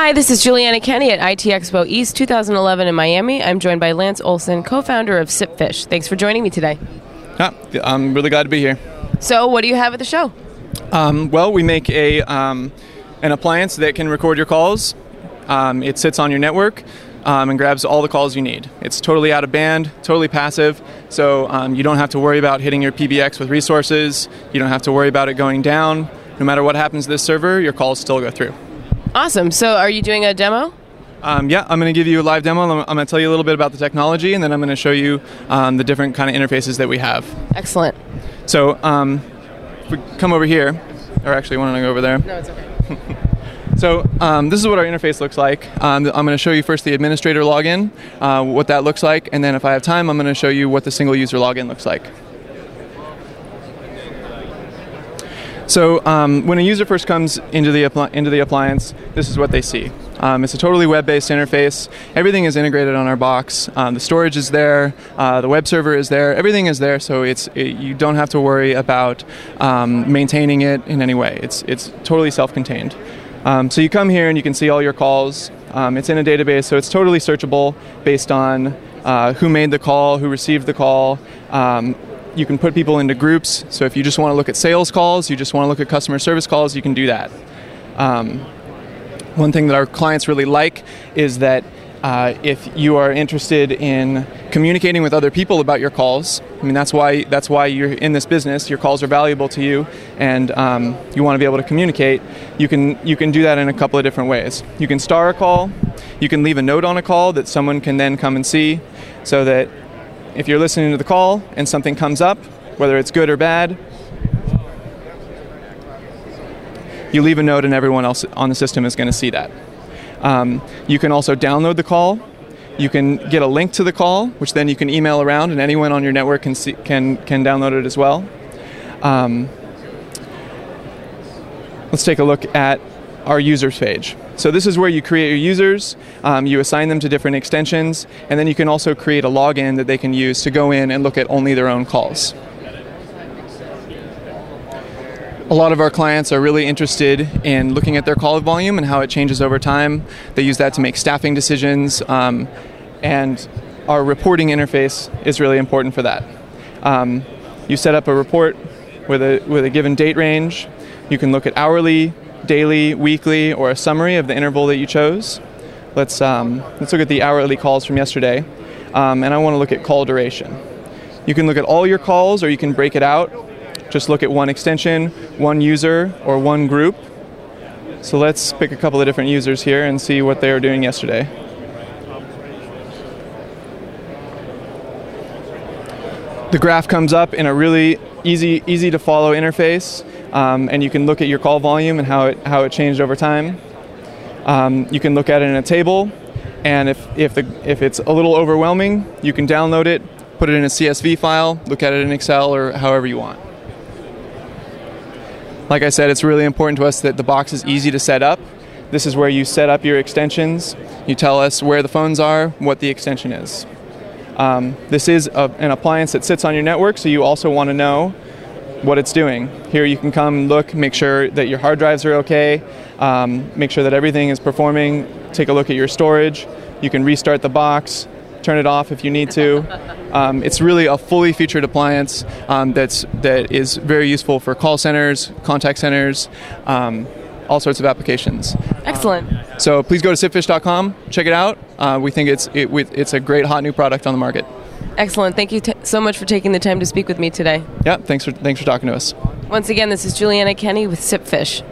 Hi, this is Juliana Kenny at IT Expo East 2011 in Miami. I'm joined by Lance Olsen, co-founder of SIPfish. Thanks for joining me today. I'm really glad to be here. So, what do you have at the show? Well, we make an appliance that can record your calls. It sits on your network and grabs all the calls you need. It's totally out of band, totally passive, so you don't have to worry about hitting your PBX with resources. You don't have to worry about it going down. No matter what happens to this server, your calls still go through. Awesome. So, are you doing a demo? Yeah, I'm going to give you a live demo. I'm going to tell you a little bit about the technology, and then I'm going to show you the different kind of interfaces that we have. Excellent. So, if we come over here, or actually, why don't I go over there? No, it's okay. So this is what our interface looks like. I'm going to show you first the administrator login, what that looks like, and then if I have time, I'm going to show you what the single user login looks like. So when a user first comes into the appliance, this is what they see. It's a totally web-based interface. Everything is integrated on our box. The storage is there. The web server is there. Everything is there, so you don't have to worry about maintaining it in any way. It's totally self-contained. So you come here and you can see all your calls. It's in a database, so it's totally searchable based on who made the call, who received the call. You can put people into groups, so if you just want to look at sales calls, you just want to look at customer service calls, you can do that. One thing that our clients really like is that if you are interested in communicating with other people about your calls, I mean that's why you're in this business. Your calls are valuable to you, and you want to be able to communicate. You can do that in a couple of different ways. You can star a call. You can leave a note on a call that someone can then come and see, so that if you're listening to the call and something comes up, whether it's good or bad, you leave a note and everyone else on the system is going to see that. You can also download the call. You can get a link to the call, which then you can email around, and anyone on your network can download it as well. Let's take a look at our users page. So this is where you create your users, you assign them to different extensions, and then you can also create a login that they can use to go in and look at only their own calls. A lot of our clients are really interested in looking at their call volume and how it changes over time. They use that to make staffing decisions, and our reporting interface is really important for that. You set up a report with a given date range. You can look at hourly, daily, weekly, or a summary of the interval that you chose. Let's look at the hourly calls from yesterday, and I want to look at call duration. You can look at all your calls, or you can break it out. Just look at one extension, one user, or one group. So let's pick a couple of different users here and see what they were doing yesterday. The graph comes up in a really easy to follow interface, and you can look at your call volume and how it changed over time. You can look at it in a table, and if it's a little overwhelming, you can download it, put it in a CSV file, look at it in Excel, or however you want. Like I said, it's really important to us that the box is easy to set up. This is where you set up your extensions. You tell us where the phones are, what the extension is. This is an appliance that sits on your network, so you also want to know what it's doing. Here you can come look, make sure that your hard drives are okay, make sure that everything is performing, take a look at your storage. You can restart the box, turn it off if you need to. It's really a fully featured appliance that is very useful for call centers, contact centers, all sorts of applications. Excellent. So please go to SIPfish.com, check it out. We think it's a great hot new product on the market. Excellent. Thank you so much for taking the time to speak with me today. Yeah, thanks for talking to us. Once again, this is Juliana Kenny with SIPfish.